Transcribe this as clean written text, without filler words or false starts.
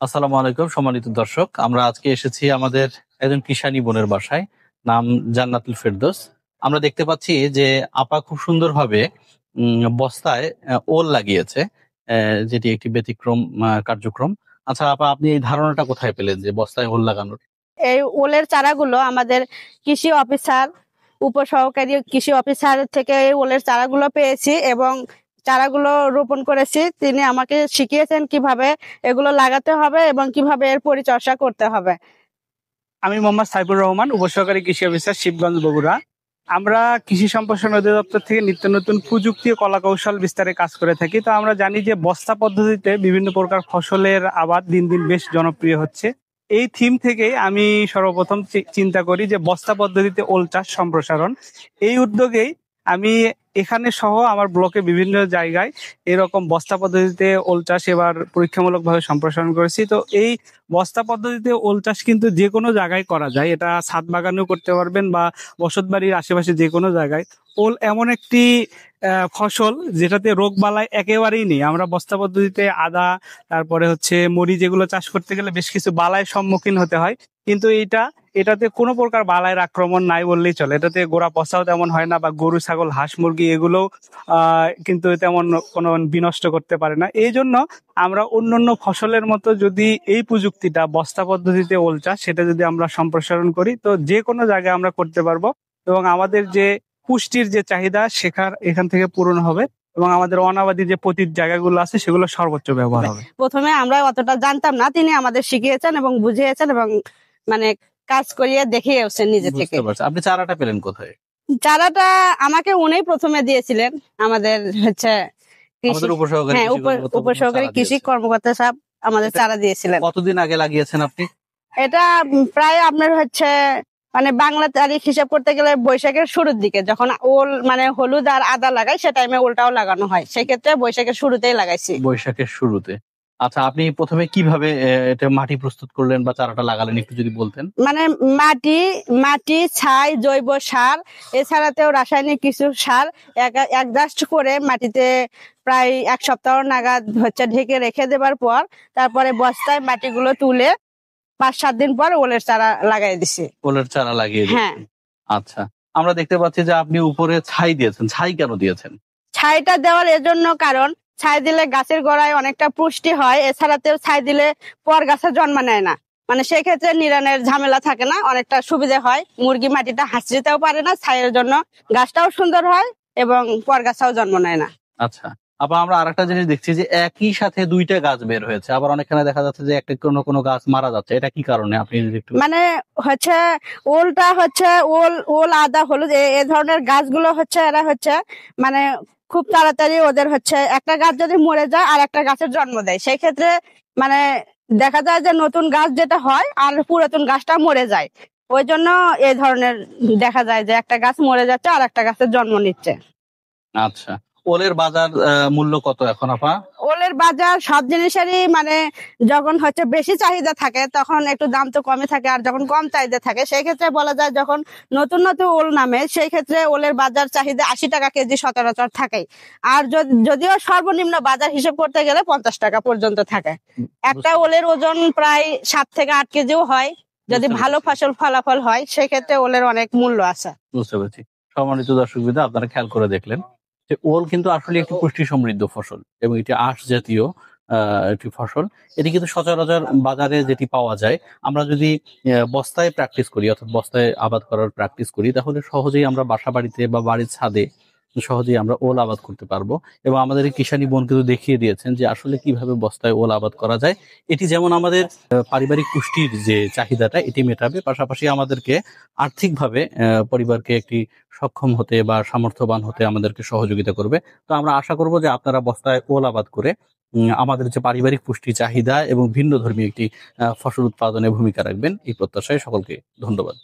আসসালামু আলাইকুম সম্মানিত দর্শক, আমরা আজকে এসেছি আমাদের একজন কিষানী বোনের বাসায়, নাম জান্নাতুল ফেরদৌস। আমরা দেখতে পাচ্ছি যে আপা খুব সুন্দরভাবে বস্তায় ওল লাগিয়েছে, যেটি একটি ব্যতিক্রম কার্যক্রম। আচ্ছা আপা, আপনি এই ধারণাটা কোথায় পেলেন যে বস্তায় ওল লাগানোর? এই ওলের চারাগুলো আমাদের কৃষি অফিসার, উপসহকারী কৃষি অফিসার থেকে এই ওলের চারাগুলো পেয়েছি এবং চারাগুলো রোপণ করেছি। তিনি আমাকে শিখিয়েছেন কিভাবে এগুলো লাগাতে হবে এবং কিভাবে এর পরিচর্যা করতে হবে। আমি মোহাম্মদ সাইফুর রহমান, উপসহকারী কৃষি অফিসার, শিবগঞ্জ, বগুড়া। আমরা কৃষি সম্প্রসারণ অধিদপ্তর থেকে নিত্য নতুন প্রযুক্তি ও কলা কৌশল বিস্তারে কাজ করে থাকি। তো আমরা জানি যে বস্তা পদ্ধতিতে বিভিন্ন প্রকার ফসলের আবাদ দিন দিন বেশ জনপ্রিয় হচ্ছে। এই থিম থেকেই আমি সর্বপ্রথম চিন্তা করি যে বস্তা পদ্ধতিতে ওল চাষ সম্প্রসারণ। এই উদ্যোগেই আমি এখানে সহ আমার ব্লকে বিভিন্ন জায়গায় এরকম বস্তা পদ্ধতিতে ওল চাষ এবার পরীক্ষামূলকভাবে সম্প্রসারণ করেছি। তো এই বস্তা পদ্ধতিতে ওল চাষ কিন্তু যে কোনো জায়গায় করা যায়, এটা ছাদ বাগানেও করতে পারবেন বা বসত বাড়ির আশেপাশে যে কোনো জায়গায়। ওল এমন একটি ফসল যেটাতে রোগ বালাই একেবারেই নেই। আমরা বস্তা পদ্ধতিতে আদা, তারপরে মরিচ, যেগুলো চাষ করতে গেলে বেশ কিছু বালাইয়ের সম্মুখীন হতে হয়, কিন্তু এটাতে কোনো প্রকার বালাইয়ের আক্রমণ নাই বললেই চলে। এটাতে গোড়া পচাও তেমন হয় না, বা গরু, ছাগল, হাঁস, মুরগি এগুলো কিন্তু তেমন কোনো বিনষ্ট করতে পারে না। এই জন্য আমরা অন্যান্য ফসলের মতো যদি এই প্রযুক্তিটা বস্তা পদ্ধতিতে ওল চাষ, সেটা যদি আমরা সম্প্রসারণ করি, তো যে কোনো জায়গায় আমরা করতে পারবো এবং আমাদের যে পুষ্টির যে চাহিদা এখান থেকে পূরণ হবে এবং আমাদের অনাবাদী যে পতিত জায়গাগুলো আছে সেগুলো সর্বোচ্চ ব্যবহার হবে। প্রথমে আমরা অতটা জানতাম না, তিনি আমাদের শিখিয়েছেন এবং বুঝিয়েছেন এবং মানে কাজ করিয়ে দেখিয়েছেন নিজে থেকে। আপনি চারাটা পেলেন কোথায়? চারাটা আমাকে উনি প্রথমে দিয়েছিলেন, আমাদের উপসহকারী কৃষি কর্মকর্তা সাহেব আমাদের চারা দিয়েছিলেন। কতদিন আগে লাগিয়েছেন আপনি? এটা প্রায় আপনার মানে বাংলা তারিখ হিসাব করতে গেলে বৈশাখের শুরুর দিকে, যখন ওল মানে হলুদ আর আদা লাগাই সে টাইমে ওলটাও লাগানো হয়, সেই ক্ষেত্রে বৈশাখের শুরুতেই লাগাইছি। বৈশাখের শুরুতে। আচ্ছা, আপনি প্রথমে কিভাবে এটা মাটি প্রস্তুত করলেন বা চারাটা লাগালেন একটু যদি বলতেন। মানে মাটি, ছাই, জৈব সার, এছাড়াতেও রাসায়নিক কিছু সার অ্যাডজাস্ট করে মাটিতে প্রায় এক সপ্তাহ নাগাদ ঢেকে রেখে দেবার পর তারপরে বস্তায় মাটিগুলো তুলে 5-7 দিন পর ওলের চারা লাগাই দিছি। ওলের চারা লাগিয়ে দিয়েছেন? হ্যাঁ। আচ্ছা, আমরা দেখতে পাচ্ছি যে আপনি উপরে ছাই দিয়েছেন। ছাই কেন দিয়েছেন? ছাইটা দেওয়ার এজন্য কারণ ছাই দিলে গাছের গোড়ায় অনেকটা পুষ্টি হয়, এছাড়াতেও ছাই দিলে পর গাছে জন্ম নেয় না, মানে সেই ক্ষেত্রে নিড়ানের ঝামেলা থাকে না, অনেকটা সুবিধা হয়। মুরগি মাটিটা হাঁচড়িতেও পারে না, ছাইয়ের জন্য গাছটাও সুন্দর হয় এবং পর গাছাও জন্ম নেয় না। আচ্ছা, আবার আমরা আরেকটা জিনিস দেখছি যে একই সাথে দুইটা গাছ বের হয়েছে, আবার অনেকখানে দেখা যাচ্ছে যে একটা কোনো গাছ মারা যাচ্ছে। এটা কি কারণে আপনি একটু মানে ওলটা ওল, আদা, হলুদ এ ধরনের গাছগুলো এরা মানে খুব তাড়াতাড়ি ওদের একটা গাছ যদি মরে যায় আর একটা গাছের জন্ম দেয়, সেই ক্ষেত্রে মানে দেখা যায় যে নতুন গাছ যেটা হয় আর পুরাতন গাছটা মরে যায়। ওই জন্য এই ধরনের দেখা যায় যে একটা গাছ মরে যাচ্ছে আর একটা গাছের জন্ম নিচ্ছে। আচ্ছা, ওলের বাজার মূল্য কত এখন আপা? ওলের বাজার সব জিনিসেরই মানে যখন বেশি চাহিদা থাকে তখন একটু দাম তো কমে থাকে, আর যখন কম চাহিদা থাকে সেই ক্ষেত্রে বলা যায় যখন নতুন নতুন ওল নামে সেই ক্ষেত্রে ওলের বাজার চাহিদা 80 টাকা কেজি সচরাচর থাকে। আর যদিও সর্বনিম্ন বাজার হিসেব করতে গেলে 50 টাকা পর্যন্ত থাকে। একটা ওলের ওজন প্রায় 7 থেকে 8 কেজিও হয়। যদি ভালো ফলাফল হয় সেই ক্ষেত্রে ওলের অনেক মূল্য আছে। বুঝতে পেরেছি। সম্মানিত দর্শকবৃন্দ, আপনারা খেয়াল করে দেখলেন যে ওল কিন্তু আসলে একটি পুষ্টি সমৃদ্ধ ফসল এবং এটি আঁশ জাতীয় একটি ফসল। এটি কিন্তু সচরাচর বাজারে যেটি পাওয়া যায়, আমরা যদি বস্তায় প্র্যাকটিস করি, অর্থাৎ বস্তায় আবাদ করার প্র্যাকটিস করি, তাহলে সহজেই আমরা বাসা বাড়িতে বা বাড়ির ছাদে সহজেই আমরা ওল আবাদ করতে পারবো। এবং আমাদের এই কিষানী বোন কিন্তু দেখিয়ে দিয়েছেন যে আসলে কিভাবে বস্তায় ওল আবাদ করা যায়। এটি যেমন আমাদের পারিবারিক পুষ্টির যে চাহিদাটা এটি মেটাবে, পাশাপাশি আমাদেরকে আর্থিকভাবে পরিবারকে একটি সক্ষম হতে বা সামর্থ্যবান হতে আমাদেরকে সহযোগিতা করবে। তো আমরা আশা করব যে আপনারা বস্তায় ওল আবাদ করে আমাদের যে পারিবারিক পুষ্টি চাহিদা এবং ভিন্ন ধর্মী একটি ফসল উৎপাদনে ভূমিকা রাখবেন, এই প্রত্যাশায় সকলকে ধন্যবাদ।